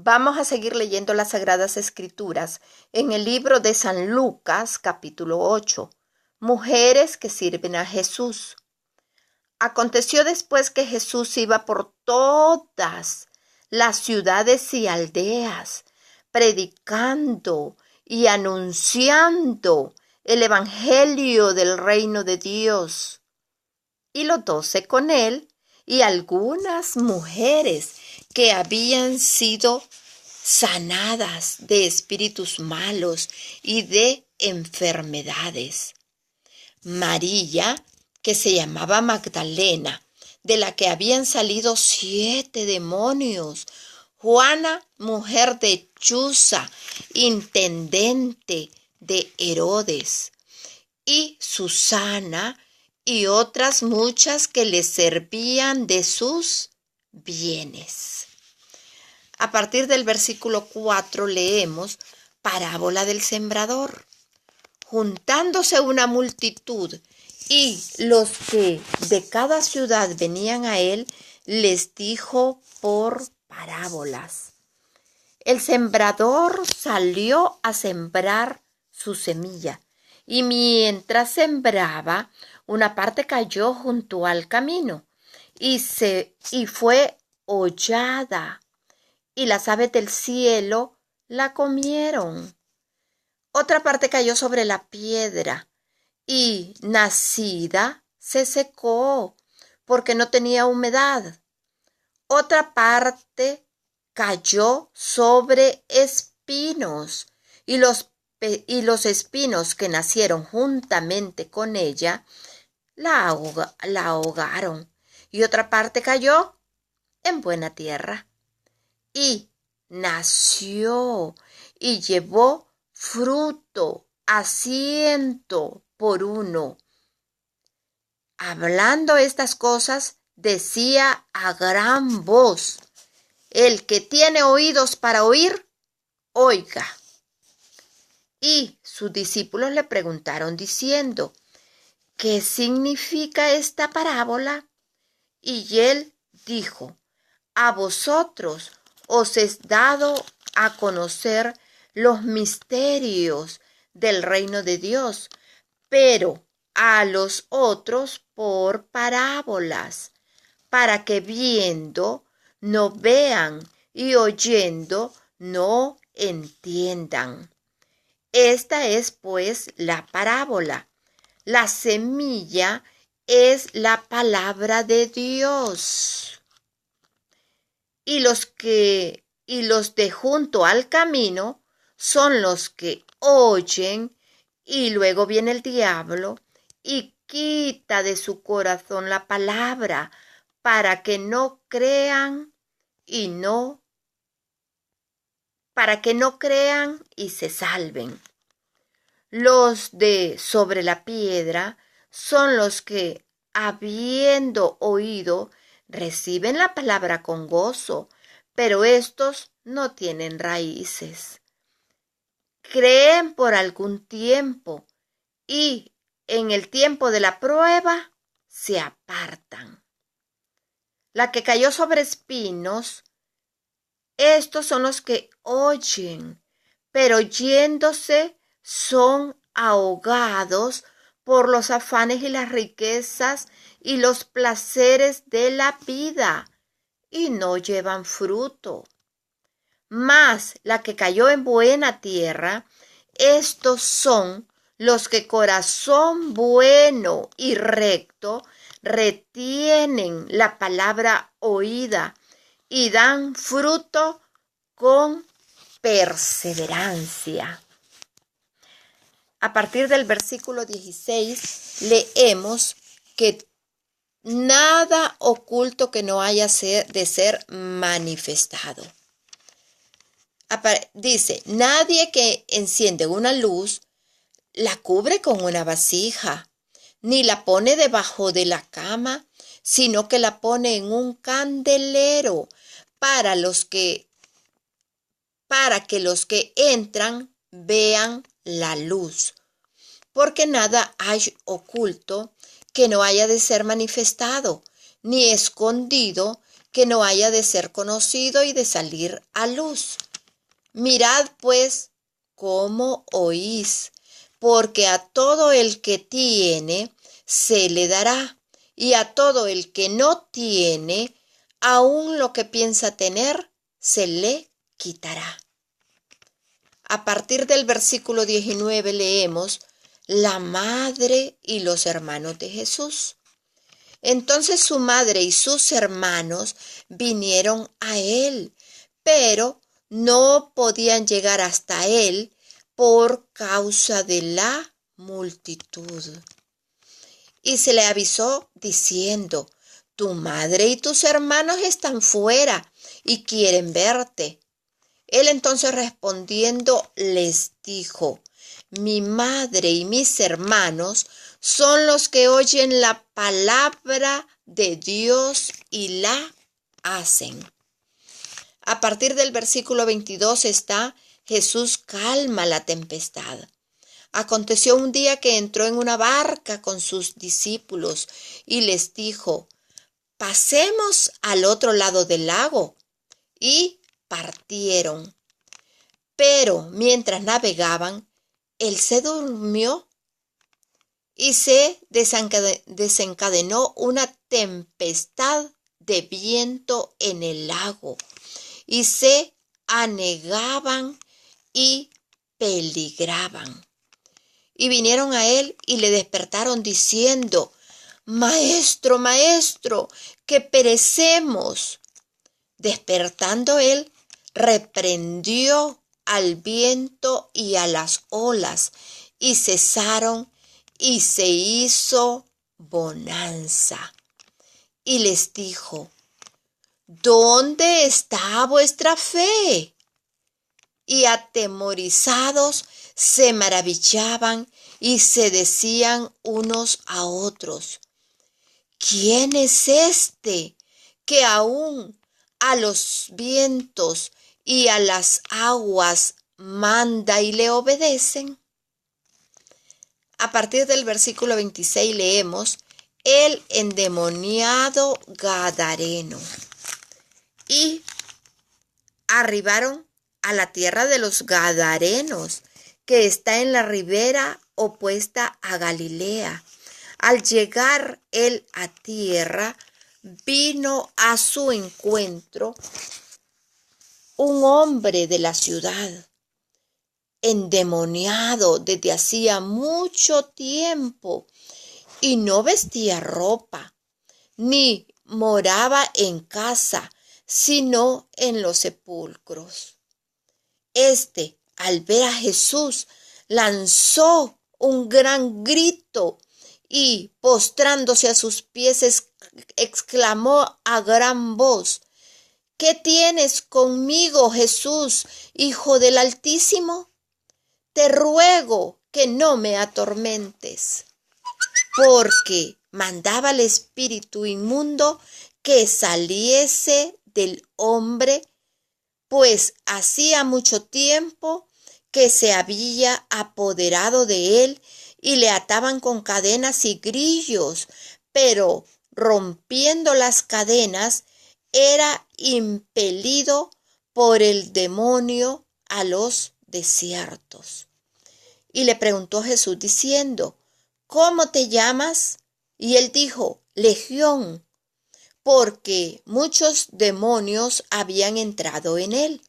Vamos a seguir leyendo las Sagradas Escrituras en el libro de San Lucas, capítulo 8. Mujeres que sirven a Jesús. Aconteció después que Jesús iba por todas las ciudades y aldeas, predicando y anunciando el evangelio del reino de Dios. Y los 12 con él, y algunas mujeres que habían sido sanadas de espíritus malos y de enfermedades. María, que se llamaba Magdalena, de la que habían salido 7 demonios. Juana, mujer de Chuza, intendente de Herodes. Y Susana y otras muchas que le servían de sus bienes. A partir del versículo 4 leemos parábola del sembrador. Juntándose una multitud y los que de cada ciudad venían a él, les dijo por parábolas. El sembrador salió a sembrar su semilla y mientras sembraba, una parte cayó junto al camino y fue hollada, y las aves del cielo la comieron. Otra parte cayó sobre la piedra y nacida se secó porque no tenía humedad. Otra parte cayó sobre espinos y los espinos que nacieron juntamente con ella la ahogaron. Y otra parte cayó en buena tierra y nació y llevó fruto a 100 por 1. Hablando estas cosas, decía a gran voz: el que tiene oídos para oír, oiga. Y sus discípulos le preguntaron diciendo: ¿qué significa esta parábola? Y él dijo: a vosotros os es dado a conocer los misterios del reino de Dios, pero a los otros por parábolas, para que viendo no vean y oyendo no entiendan. Esta es pues la parábola. La semilla es la palabra de Dios. Y los de junto al camino son los que oyen, y luego viene el diablo y quita de su corazón la palabra para que no crean y se salven. Los de sobre la piedra son los que, habiendo oído, reciben la palabra con gozo, pero estos no tienen raíces. Creen por algún tiempo y en el tiempo de la prueba se apartan. La que cayó sobre espinos, estos son los que oyen, pero yéndose son ahogados por los afanes y las riquezas y los placeres de la vida, y no llevan fruto. Mas la que cayó en buena tierra, estos son los que corazón bueno y recto retienen la palabra oída y dan fruto con perseverancia. A partir del versículo 16 leemos que nada oculto que no haya de ser manifestado. Dice: nadie que enciende una luz la cubre con una vasija, ni la pone debajo de la cama, sino que la pone en un candelero para que los que entran vean la luz. Porque nada hay oculto que no haya de ser manifestado, ni escondido que no haya de ser conocido y de salir a luz. Mirad pues cómo oís, porque a todo el que tiene se le dará, y a todo el que no tiene, aun lo que piensa tener, se le quitará. A partir del versículo 19 leemos: la madre y los hermanos de Jesús. Entonces su madre y sus hermanos vinieron a él, pero no podían llegar hasta él por causa de la multitud. Y se le avisó diciendo: tu madre y tus hermanos están fuera y quieren verte. Él entonces respondiendo les dijo: mi madre y mis hermanos son los que oyen la palabra de Dios y la hacen. A partir del versículo 22 está: Jesús calma la tempestad. Aconteció un día que entró en una barca con sus discípulos y les dijo: pasemos al otro lado del lago. Y partieron. Pero mientras navegaban, él se durmió y se desencadenó una tempestad de viento en el lago, y se anegaban y peligraban. Y vinieron a él y le despertaron diciendo: Maestro, maestro, que perecemos. Despertando él, reprendió al viento y a las olas, y cesaron, y se hizo bonanza. Y les dijo: ¿dónde está vuestra fe? Y atemorizados se maravillaban y se decían unos a otros: ¿quién es este que aún a los vientos y a las aguas manda y le obedecen? A partir del versículo 26 leemos: el endemoniado gadareno. Y arribaron a la tierra de los gadarenos, que está en la ribera opuesta a Galilea. Al llegar él a tierra, vino a su encuentro un hombre de la ciudad, endemoniado desde hacía mucho tiempo, y no vestía ropa, ni moraba en casa, sino en los sepulcros. Este, al ver a Jesús, lanzó un gran grito y, postrándose a sus pies, exclamó a gran voz: ¿qué tienes conmigo, Jesús, Hijo del Altísimo? Te ruego que no me atormentes. Porque mandaba al espíritu inmundo que saliese del hombre, pues hacía mucho tiempo que se había apoderado de él, y le ataban con cadenas y grillos, pero rompiendo las cadenas, era impelido por el demonio a los desiertos. Y le preguntó Jesús diciendo: ¿cómo te llamas? Y él dijo: Legión, porque muchos demonios habían entrado en él,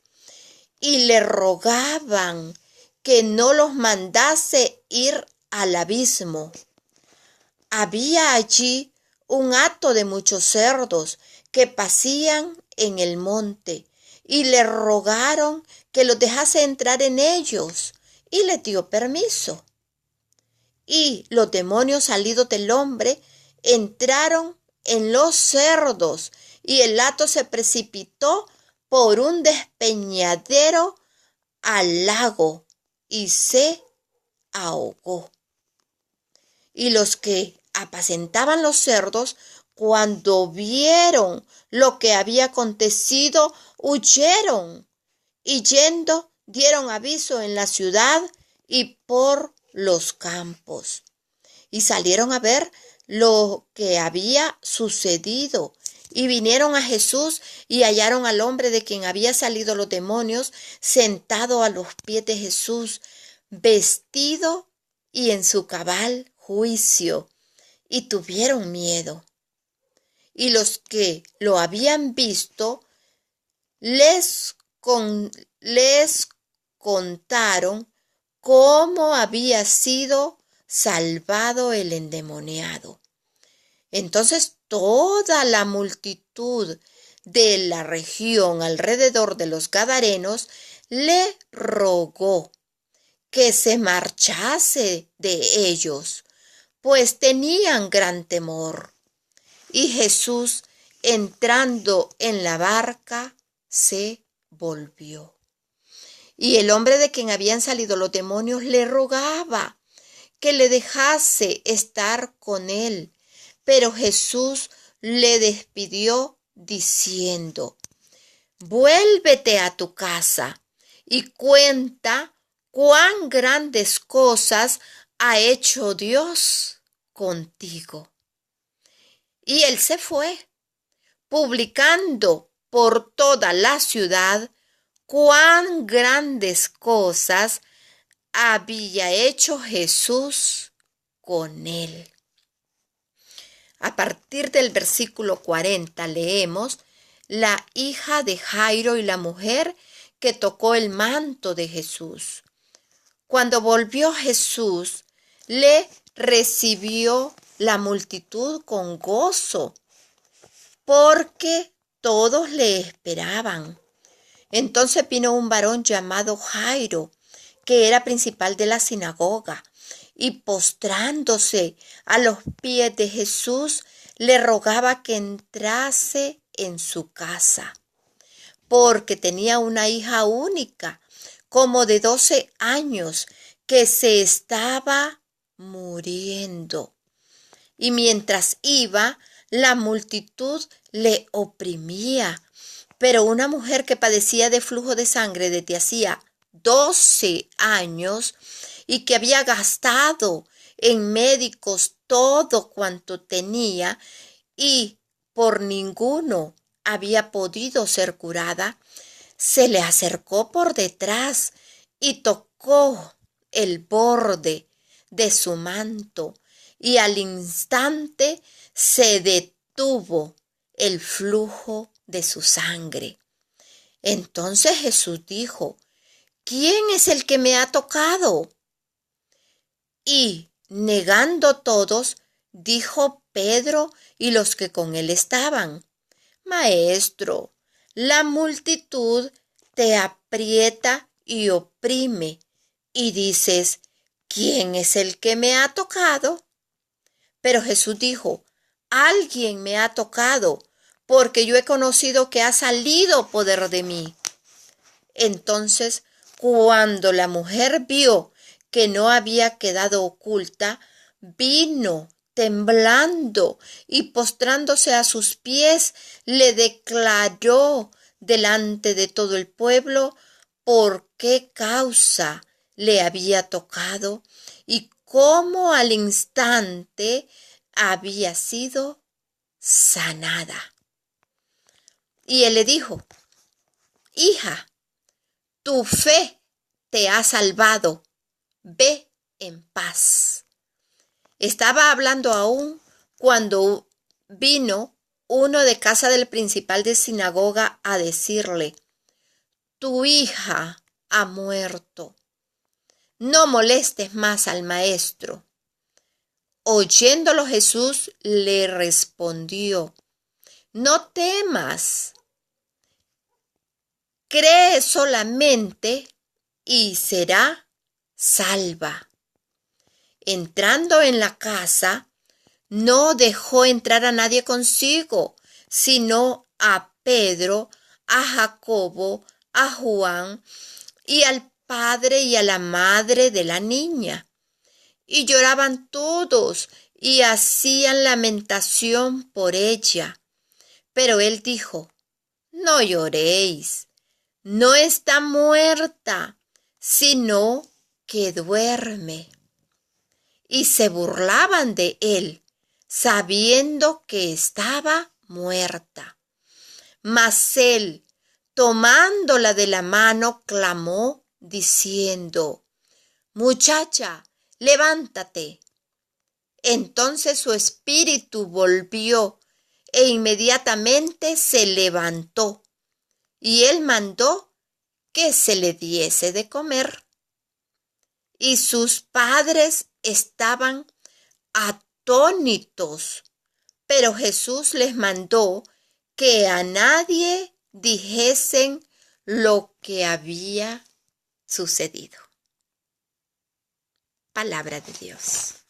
y le rogaban que no los mandase ir al abismo. Había allí un hato de muchos cerdos que pacían en el monte, y le rogaron que los dejase entrar en ellos, y le dio permiso. Y los demonios salidos del hombre entraron en los cerdos, y el hato se precipitó por un despeñadero al lago y se ahogó. Y los que apacentaban los cerdos, cuando vieron lo que había acontecido, huyeron, y yendo dieron aviso en la ciudad y por los campos. Y salieron a ver lo que había sucedido, Y vinieron a Jesús y hallaron al hombre de quien había salido los demonios, sentado a los pies de Jesús, vestido y en su cabal juicio, y tuvieron miedo. Y los que lo habían visto les contaron cómo había sido salvado el endemoniado. Entonces toda la multitud de la región alrededor de los Gadarenos le rogó que se marchase de ellos, pues tenían gran temor. Y Jesús, entrando en la barca, se volvió. Y el hombre de quien habían salido los demonios le rogaba que le dejase estar con él. Pero Jesús le despidió diciendo: vuélvete a tu casa y cuenta cuán grandes cosas ha hecho Dios contigo. Y él se fue, publicando por toda la ciudad cuán grandes cosas había hecho Jesús con él. A partir del versículo 40 leemos: la hija de Jairo y la mujer que tocó el manto de Jesús. Cuando volvió Jesús, le recibió la multitud con gozo, porque todos le esperaban. Entonces vino un varón llamado Jairo, que era principal de la sinagoga, y postrándose a los pies de Jesús, le rogaba que entrase en su casa, porque tenía una hija única, como de 12 años, que se estaba muriendo. Y mientras iba, la multitud le oprimía. Pero una mujer que padecía de flujo de sangre desde hacía 12 años y que había gastado en médicos todo cuanto tenía y por ninguno había podido ser curada, se le acercó por detrás y tocó el borde de su manto, y al instante se detuvo el flujo de su sangre. Entonces Jesús dijo: ¿quién es el que me ha tocado? Y negando todos, dijo Pedro y los que con él estaban: Maestro, la multitud te aprieta y oprime, y dices: ¿quién es el que me ha tocado? Pero Jesús dijo: alguien me ha tocado, porque yo he conocido que ha salido poder de mí. Entonces, cuando la mujer vio que no había quedado oculta, vino temblando y postrándose a sus pies, le declaró delante de todo el pueblo por qué causa le había tocado y cómo al instante había sido sanada. Y él le dijo: hija, tu fe te ha salvado, ve en paz. Estaba hablando aún cuando vino uno de casa del principal de sinagoga a decirle: tu hija ha muerto, no molestes más al maestro. Oyéndolo Jesús le respondió: no temas, cree solamente y será salva. Entrando en la casa, no dejó entrar a nadie consigo, sino a Pedro, a Jacobo, a Juan y al padre y a la madre de la niña. Y lloraban todos y hacían lamentación por ella. Pero él dijo: no lloréis, no está muerta, sino que duerme. Y se burlaban de él, sabiendo que estaba muerta. Mas él, tomándola de la mano, clamó, diciendo: Muchacha, levántate. Entonces su espíritu volvió, e inmediatamente se levantó, y él mandó que se le diese de comer. Y sus padres estaban atónitos, pero Jesús les mandó que a nadie dijesen lo que había sucedido. Palabra de Dios.